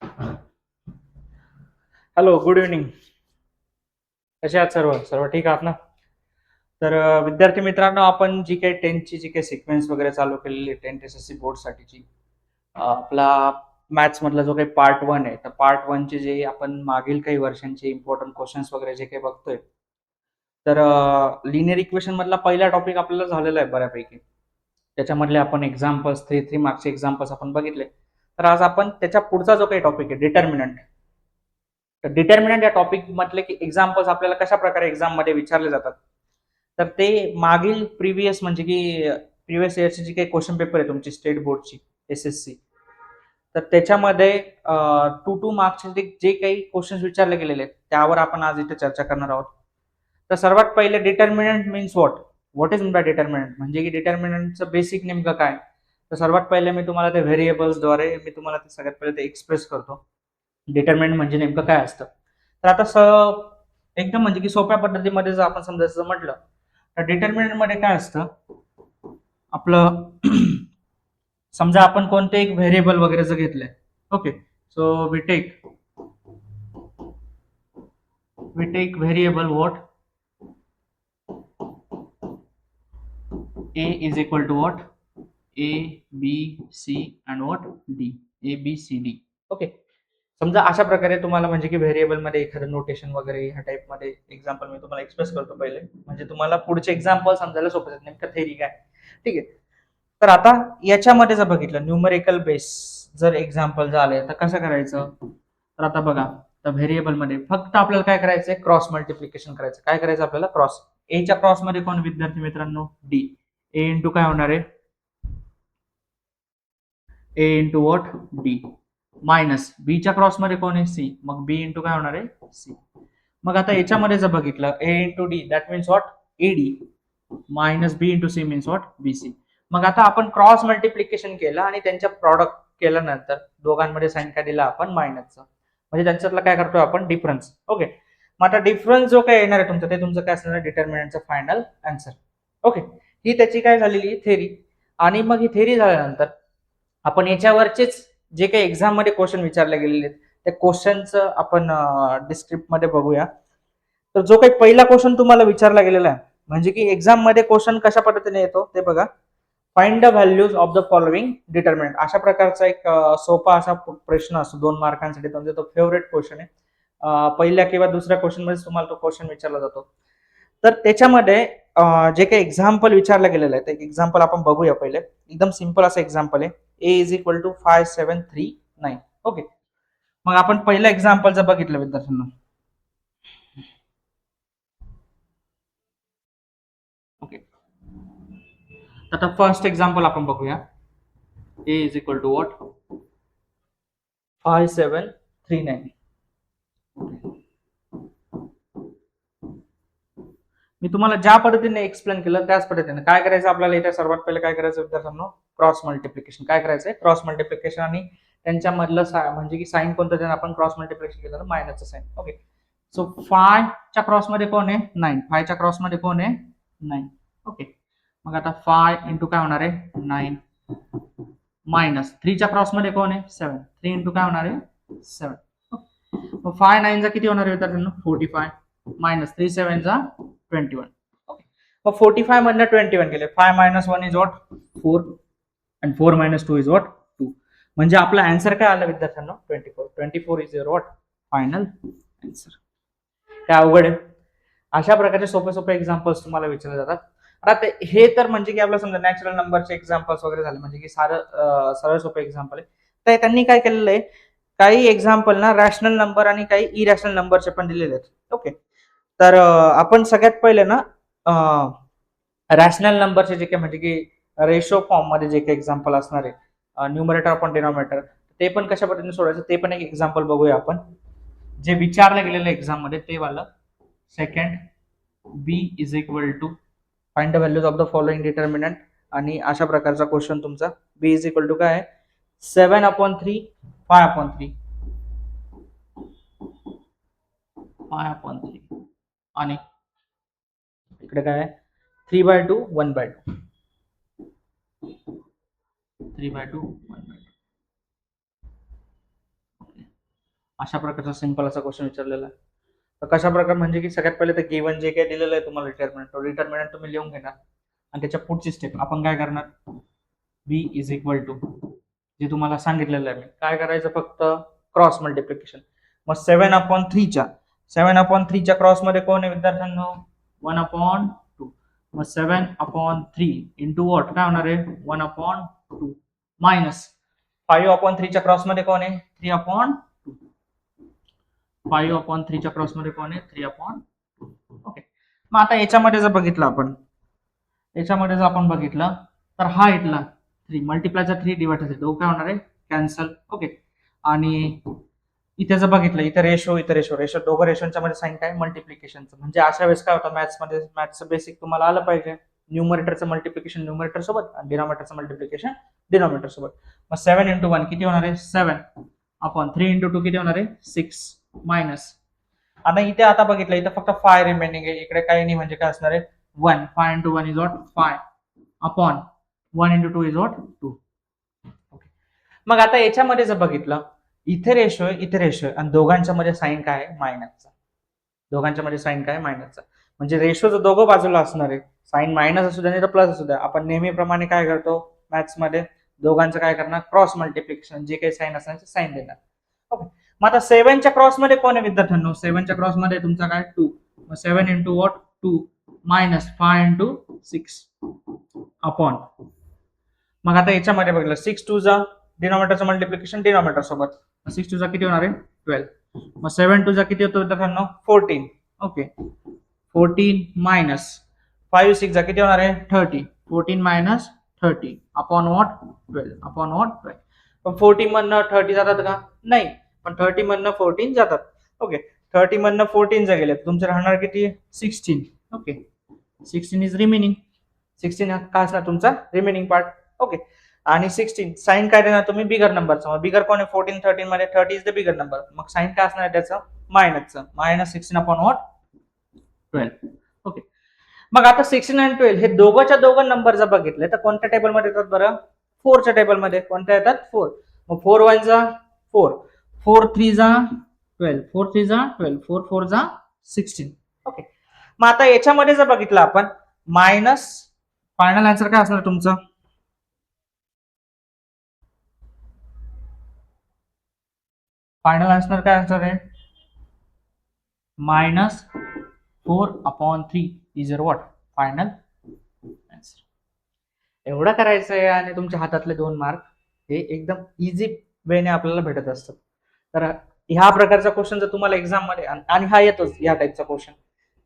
Hello, good evening. कसे आहात सर्व? सर्व ठीक आहात ना? तर विद्यार्थी मित्रांनो, आपण जी काही 10ची जी काही सिक्वेन्स वगैरे चालू केलेली आहे 10th एस-एस-सी बोर्डसाठीची, आपला मॅथ्समधला जो काही पार्ट 1 आहे, तर पार्ट 1चे जे आपण मागील काही वर्षांचे इम्पोर्टंट क्वेश्चन्स वगैरे जे काही बघतोय, तर लिनिअर इक्वेशन मधला पहिला टॉपिक आपल्याला झालेला आहे बऱ्यापैकी. त्याच्यामधले आपण एक्झाम्पल्स, 3 मार्क्सचे एक्झाम्पल्स आपण बघितले. तर आज आपण त्याच्या पुढचा जो काही टॉपिक आहे, डिटर्मिनंट, तर डिटर्मिनंट या टॉपिक म्हटले की एक्झाम्पल्स आपल्याला कशा प्रकारे एक्झाम मध्ये विचारले जातात, तर ते मागील प्रिव्हियस म्हणजे की प्रिव्हियस इयरची जी काही क्वेश्चन पेपर आहे तुमची स्टेट बोर्डची एस-एस-सी, तर त्याच्यामध्ये 2 मार्क्सचे जे काही क्वेश्चन विचारले गेलेले आहेत त्यावर आपण आज इथे चर्चा करणार आहोत. तर सर्वात पहिले determinant means what. What is by determinant म्हणजे की डिटर्मिनंटचं बेसिक नेमकं काय. तर सर्वात पहिले मी तुम्हाला ते व्हेरिएबल्सद्वारे मी तुम्हाला ते सगळ्यात पहिले ते एक्सप्रेस करतो. डिटर्मिनंट म्हणजे नेमकं काय असतं. तर आता एकदम म्हणजे की सोप्या पद्धतीमध्ये जर आपण समजायचं म्हटलं, तर डिटर्मिनंट मध्ये काय असतं आपलं समजा आपण कोणते एक व्हेरिएबल वगैरे जर घेतलंय. Okay, so we take variable what a is equal to what a b c and what d, a b c d. Okay, समजा अशा प्रकारे तुम्हाला म्हणजे की व्हेरिएबल मध्ये एखादं नोटेशन वगैरे ह्या टाइप मध्ये एक्झाम्पल मी तुम्हाला एक्सप्रेस करतो पहिले, म्हणजे तुम्हाला पुढचे एक्झाम्पल समजायला सोपं जाईल नेमकं थेरी काय. ठीक आहे, तर आता याच्यामध्ये जर बघितलं न्यूमरिकल बेस जर एक्झाम्पल झाले तर कसं करायचं. तर आता बघा, तर व्हेरिएबल मध्ये फक्त आपल्याला काय करायचंय, क्रॉस मल्टिप्लिकेशन करायचं. काय करायचं आपल्याला, क्रॉस. एच्या क्रॉस मध्ये कोण विद्यार्थी मित्रांनो, डी. ए इंटू काय होणार आहे, ए इंटू वॉट डी, मायनस बीच्या क्रॉस मध्ये कोण आहे, सी. मग बी इंटू काय होणार आहे, सी. मग आता याच्यामध्ये जर बघितलं, A into D that means what, AD, minus B into C means what, BC. मग आता आपण क्रॉस मल्टिप्लिकेशन केलं आणि त्यांच्या प्रॉडक्ट केल्यानंतर दोघांमध्ये साइन काय दिला आपण, मायनसचा. म्हणजे त्यांच्यातला काय करतोय आपण, डिफरन्स. ओके, मग आता डिफरन्स जो काय येणार आहे तुमचं, ते तुमचं काय असणार, डिटर्मिनंटचं फायनल आन्सर. ओके, ही त्याची काय झालेली थेरी. आणि मग ही थेरी झाल्यानंतर आपण याच्यावरचेच जे काही एक्झाम मध्ये क्वेश्चन विचारले गेलेले आहेत त्या क्वेश्चनचं आपण डिस्क्रिप्ट मध्ये बघूया. तर जो काही पहिला क्वेश्चन तुम्हाला विचारला गेलेला आहे, म्हणजे की एक्झाम मध्ये क्वेश्चन कशा पद्धतीने येतो ते बघा. Find the values of the following determinant, अशा प्रकारचा एक सोपा असा प्रश्न असतो 2 मार्कांसाठी. म्हणजे तो फेवरेट क्वेश्चन आहे. पहिल्या किंवा दुसऱ्या क्वेश्चन मध्ये तुम्हाला तो क्वेश्चन विचारला जातो. तर त्याच्यामध्ये जे काही एक्झाम्पल विचारलं गेलेलं आहे ते एक्झाम्पल आपण बघूया पहिले. एकदम सिंपल असं एक्झाम्पल आहे, ए इज इक्वल टू 5739. ओके, मग आपण पहिलं एक्झाम्पल जर बघितलं विद्यार्थ्यांना, ओके, आता फर्स्ट एक्झाम्पल आपण बघूया. ए इज इक्वल टू वॉट 5739. मी तुम्हाला ज्या पद्धतीने एक्सप्लेन केलं त्याच पद्धतीने काय करायचं आपल्याला. इथे सर्वात पहिले काय करायचं विद्यार्थ्यांनो, क्रॉस मल्टिप्लिकेशन. काय करायचंय, क्रॉस मल्टिप्लिकेशन. आणि त्यांच्यामधलं म्हणजे की साईन कोणतं देणार आपण, क्रॉस मल्टिप्लिकेशन केलं तर मायनसचं साईन. ओके, सो 5च्या क्रॉस मध्ये कोण आहे, 9. 5च्या क्रॉस मध्ये कोण आहे, 9. ओके, मग आता 5 इंटू काय होणार आहे, 9, मायनस 3च्या क्रॉस मध्ये कोण आहे, 7. 3 इंटू काय होणार आहे, 7. मग 5 9 चा किती होणार आहे विद्यार्थ्यांनो, 45, मायनस 3 7 चा 21. ओके, मग 45 मधनं 21 गेले. 5 मायनस 1 इज व्हॉट, 4, आणि 4 मायनस 2 इज व्हॉट, 2. म्हणजे आपला आन्सर काय आला विद्यार्थ्यांनो, 24. 24 is your what final answer. काय अवघड आहे. अशा प्रकारचे सोपे सोपे एक्झाम्पल्स तुम्हाला विचारले जातात. आता हे तर म्हणजे की आपलं समजा नॅचरल नंबरचे एक्झाम्पल्स वगैरे झाले, म्हणजे की सरळ सोपे एक्झाम्पल आहे. तर त्यांनी काय केलेलं आहे, काही एक्झाम्पल ना रॅशनल नंबर आणि काही इरॅशनल नंबरचे पण दिलेले आहेत. ओके, तर आपण सगळ्यात पहिले ना रॅशनल नंबरचे जे काही म्हणजे की रेशो फॉर्म मध्ये जे काही एक्झाम्पल असणार आहे, न्यूमरेटर अपॉन डिनॉमिनेटर, ते पण कशा पद्धतीने सोडायचं ते पण एक एक्झाम्पल बघूया आपण. जे विचारलं गेलेलं एक्झाम मध्ये ते वाला. Second, B is equal to find the values of the following determinant. आणि अशा प्रकारचा क्वेश्चन तुमचा, बी इज इक्वल टू काय आहे, 7/3, 5/3, 5/3, आणि इकडे काय आहे, 3/2, 1/2, 3/2, 1/2. अशा प्रकारचा सिंपल असा क्वेश्चन विचारलेला आहे. तर कशा प्रकार म्हणजे की सगळ्यात पहिले तर गिवन जे काही दिलेलं आहे तुम्हाला डिटर्मिनंट, तो डिटर्मिनंट तुम्ही लिहून घेणार आणि त्याच्या पुढची स्टेप आपण काय करणार, बी इज इक्वल टू जे तुम्हाला सांगितलेलं आहे मी काय करायचं, फक्त क्रॉस मल्टिप्लिकेशन. मग 7/3च्या 7/3च्या क्रॉस मध्ये कोण आहे विद्यार्थ्यांनो, 1/2. मग 7/3 इंटू वॉट काय होणार आहे, 1/2 मायनस 5/3च्या क्रॉस मध्ये कोण आहे, 3/2. 5/3च्या क्रॉस मध्ये कोण आहे, 3/2. ओके. मग आता याच्यामध्ये जर बघितलं आपण, तर हा इथला 3 मल्टिप्लायचा 3 डिवाइड 2 काय होणार आहे, कॅन्सल. ओके. आणि इथे जर बघितलं, इथे रेशो दोघं रेशोच्या मध्ये साइन काय, मल्टिप्लिकेशनचं. म्हणजे अशा वेळेस काय होतं मॅथ्समध्ये, मॅथ्सचं बेसिक तुम्हाला आलं पाहिजे. न्यूमरेटरचं मल्टिप्लिकेशन न्यूमरेटर सोबत आणि डिनॉमिनेटरचं मल्टिप्लिकेशन डिनॉमिनेटर सोबत. मग 7 इंटू 1 किती होणार आहे, 7/3 इंटू 2 किती होणार आहे, 6 मायनस. आता इथे आता बघितलं, इथे फक्त 5 रिमेनिंग आहे, इकडे काही नाही, म्हणजे काय असणार आहे 1. 5 into 1 is what 5 upon 1 into 2 is what 2. मग आता याच्यामध्ये जर बघितलं, इथे रेशो आहे आणि दोघांच्या मध्ये साइन काय आहे, मायनसचा. दोघांच्या मध्ये साइन काय, मायनसचा. म्हणजे रेशो जर दोघं बाजूला असणार आहे, साइन मायनस असू द्या नाही तर प्लस असू द्या, आपण नेहमीप्रमाणे काय करतो मॅथ्स मध्ये, दोघांचं काय करणार, क्रॉस मल्टिप्लिकेशन. जे काही साइन असणार साइन देणार. ओके. मग आता 7च्या क्रॉस मध्ये कोण आहे विद्यार्थ्यांनो, 7च्या क्रॉस मध्ये तुमचा काय 2. मग 7 into what 2 minus 5 into 6 upon. मग आता याच्यामध्ये बघितलं, 6 2 जा डिनॉमिनेटरचं मल्टिप्लिकेशन डिनॉमिनेटर सोबत. 6 2 जा किती होणार आहे 12. मग 7 2 जा किती होतो विद्यार्थ्यांनो 14. ओके. 14 मायनस 5 6 जा किती होणार आहे 30. 14 minus 30 upon what 12 upon what 12. पण 40 मधनं 30 जातात का, नाही. पण 30 मधनं 14 जातात. ओके. 30 मधनं 14 जर गेले तुमचे राहणार किती, 16. ओके. 16 is remaining. 16 काय असणार तुमचा रिमेनिंग पार्ट. ओके. आणि 16 साइन काय देणार तुम्ही, बिगर नंबरचा. मग बिगर कोण आहे 14 13 मध्ये 30 इज द बिगर नंबर. मग साइन काय असणार आहे त्याचं, मायनसचं. Minus 16 upon what 12. ओके. मग आता 16 आणि 12 हे दोघं नंबर जर बघितले तर कोणत्या टेबल मध्ये येतात बरं, 4च्या टेबल मध्ये. कोणत्या येतात 4. मग 4 1 जा 4, 4 3 जा 12, 4 3 जा 12, 4 4 जा 16. ओके. मग आता याच्यामध्ये जर बघितलं आपण, मायनस फायनल आन्सर काय असणार तुमचं, फायनल आन्सर काय असणार आहे, -4/3 is your what final answer. एवढं करायचंय आणि तुमच्या हातातले 2 मार्क हे एकदम इझी वेने आपल्याला भेटत असतात. तर ह्या प्रकारचा क्वेश्चन जर तुम्हाला एक्झाम मध्ये, आणि हा येतोच या टाईपचा क्वेश्चन,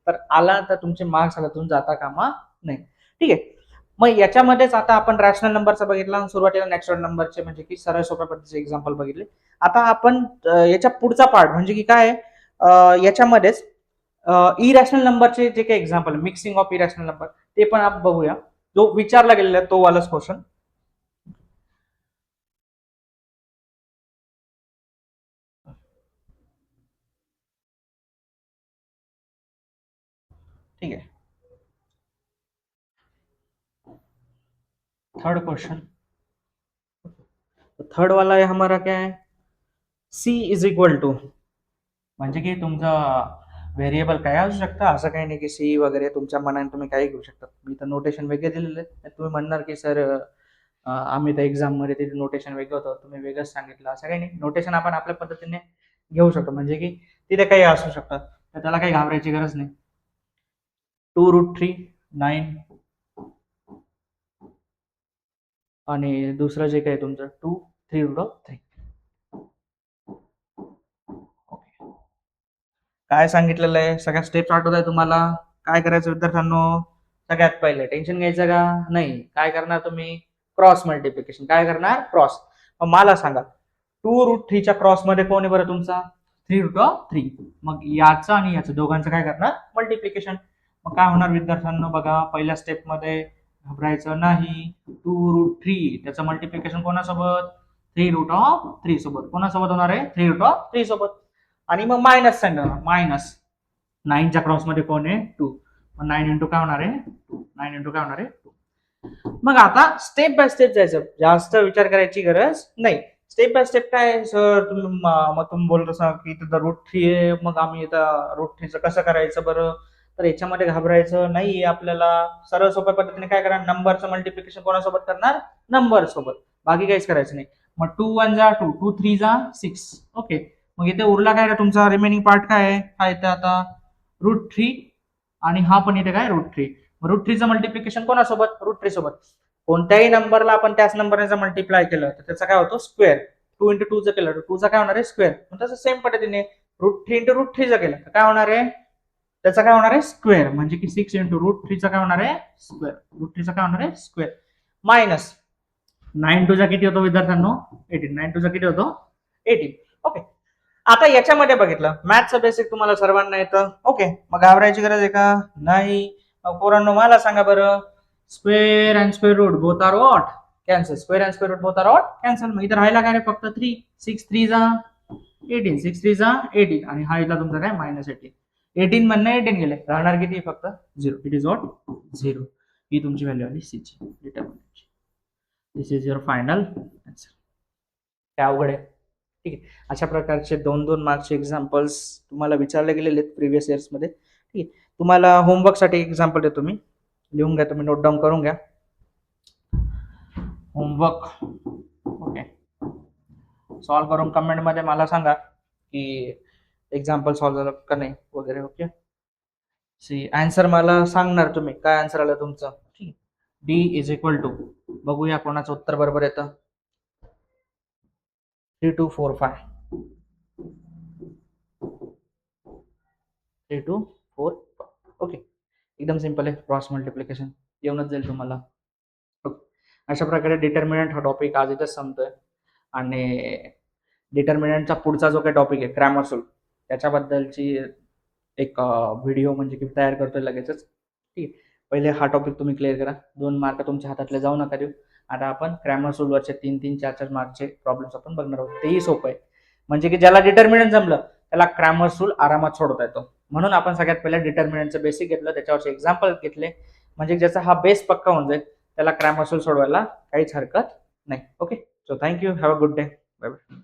तर आला तर तुमचे मार्क्स हातातून जाता कामा नाही. ठीक आहे. मग याच्यामध्येच आता आपण रॅशनल नंबरचा बघितला, सुरुवातीला नॅचरल नंबरचे म्हणजे की सरळ सोप्या पद्धतीचे एक्झाम्पल बघितले. आता आपण याच्या पुढचा पार्ट म्हणजे की काय याच्यामध्येच इरॅशनल नंबरचे जे काही example, mixing of irrational number, ते पण आपण बघूया. जो विचारला गेलेला आहे तो वालाच क्वेश्चन. ठीक है. थर्ड क्वेश्चन, थर्ड वाला है हमारा क्या है, सी इज इक्वल टू, म्हणजे की तुमचा व्हेरिएबल काय असू शकतं, असं काही नाही की सी वगैरे तुमच्या मनाने तुम्ही काही घेऊ शकता. मी तर नोटेशन वेगळे दिलेले आहेत. तुम्ही म्हणणार की सर आम्ही तर एक्झाम मध्ये तिथे नोटेशन वेगळं होतं, तुम्ही वेगळंच सांगितलं. असं काही नाही, नोटेशन आपण आपल्या पद्धतीने घेऊ शकतो. म्हणजे की तिथे काही असू शकतात, तर त्याला काही घाबरायची गरज नाही. 2√3 9 आणि दुसरं जे काही तुमचं 2 3√3. ओके. काय सांगितलेलं आहे, सगळ्या स्टेप्स आठवत आहे तुम्हाला. काय करायचं विद्यार्थ्यांनो, सगळ्यात पहिले टेन्शन घ्यायचं का नाही, काय करणार तुम्ही, क्रॉस मल्टिप्लिकेशन. काय करणार, क्रॉस. मग मला सांगा 2√3च्या क्रॉस मध्ये कोण आहे बरं तुमचा, 3√3. मग याचं आणि याचं दोघांचं काय करणार, मल्टिप्लिकेशन. मग काय होणार विद्यार्थ्यांनो, बघा पहिल्या स्टेप मध्ये घाबरायचं नाही. 2√3 त्याचं मल्टिप्लिकेशन कोणासोबत, 3√3 सोबत. कोणासोबत होणार आहे, 3√3 सोबत. आणि मग मायनस साइन होणार, मायनस 9च्या क्रॉस मध्ये कोण आहे 2. मग 9 इंटू काय होणार आहे 2, 9 इंटू काय होणार आहे 2. मग आता स्टेप बाय स्टेप जायचं, जास्त विचार करायची गरज नाही. स्टेप बाय स्टेप काय सर तुम्ही मग तुम्ही बोलत असा की इथं रूट थ्री आहे, मग आम्ही इथं रूट थ्रीचं कसं करायचं बरं. तर याच्यामध्ये घाबरायचं नाही आपल्याला. सरळ सोप्या पद्धतीने काय करणार, नंबरचं मल्टिप्लिकेशन कोणासोबत करणार, नंबर सोबत, बाकी काहीच करायचं नाही. मग 2 1 जा 2, 2 3 जा 6. ओके, मग इथे उरला काय का तुमचा रिमेनिंग पार्ट काय आहे, हा इथे आता रूट थ्री, आणि हा पण इथे काय रूट थ्री. रूट थ्रीचं मल्टिप्लिकेशन कोणासोबत, रूट थ्री सोबत. कोणत्याही नंबरला आपण त्याच नंबरने जर मल्टिप्लाय केलं तर त्याचा काय होतो, स्क्वेअर. 2 × 2 जर केलं तर 2 काय होणार आहे, स्क्वेअर. तसं सेम पद्धतीने root three into root three जर केलं तर काय होणार आहे, त्याचा काय होणार आहे, स्क्वेअर. म्हणजे की 6 × रूट थ्रीचा काय होणार आहे, स्क्वेअर. रूट थ्रीचा काय होणार आहे, स्क्वेअर. मायनस 9 चा किती होतो विद्यार्थ्यांनो, 18. 9 चा किती होतो, 18. ओके, आता याच्यामध्ये बघितलं मॅथचं बेसिक तुम्हाला सर्वांना येतं. ओके, मग घाबरायची गरज आहे का, नाही. मग पोरांनो मला सांगा बरं, square and square root both are what, cancel. Square and square root both are what, cancel. मग इथे राहिला काय रे, फक्त 3. 6 3 जा 18, 6 3 जा 18, आणि हा इथला तुमचा काय -18. 18 मधनं 18 गेले, राहणार किती, फक्त 0. It is what, 0. ही तुमची व्हॅल्यू आली सी ची, डिटर्मिनंटची. दिस इज युअर फायनल आन्सर. काय अवघड आहे, ठीक आहे. अशा प्रकारचे 2-2 मार्क्सचे एक्झाम्पल्स तुम्हाला विचारले गेलेले आहेत प्रिव्हियस इयर्समध्ये. ठीक आहे, तुम्हाला होमवर्कसाठी एक्झाम्पल देतो मी, लिहून घ्या तुम्ही, नोट डाऊन करून घ्या. होमवर्क, ओके, सॉल्व करून कमेंटमध्ये मला सांगा की एक्झाम्पल सॉल्व झालं का नाही वगैरे. ओके, सी आन्सर मला सांगणार तुम्ही, काय आन्सर आलं तुमचं. ठीक, डी इज इक्वल टू, बघूया कोणाचं उत्तर बरोबर येतं. 3 2 4 5, 3 2 4 5. ओके, एकदम सिंपल आहे, क्रॉस मल्टिप्लिकेशन येऊनच जाईल तुम्हाला. अशा प्रकारे डिटर्मिनंट हा टॉपिक आज इथेच संपतोय. आणि डिटर्मिनंटचा पुढचा जो काही टॉपिक आहे क्रॅमर सोल्व, त्याच्याबद्दलची एक व्हिडिओ म्हणजे की तयार करतोय लगेचच. ठीक आहे, पहिले हा टॉपिक तुम्ही क्लिअर करा, 2 मार्क तुमच्या हातातले जाऊ नका देऊ. आता आपण क्रॅमर सोल्वरचे 3-3 4-4 मार्कचे प्रॉब्लेम्स आपण बघणार आहोत. तेही सोपं आहे, म्हणजे की ज्याला डिटर्मिनंट जमलं त्याला क्रॅमर सोल्व आरामात सोडवता येतो. म्हणून आपण सगळ्यात पहिले डिटर्मिनंटचं बेसिक घेतलं, त्याच्यावरचे एक्झाम्पल घेतले, म्हणजे ज्याचा हा बेस पक्का होऊन जाईल त्याला क्रॅमर सोल्व सोडवायला काहीच हरकत नाही. Okay, so thank you, have a good day, bye bye.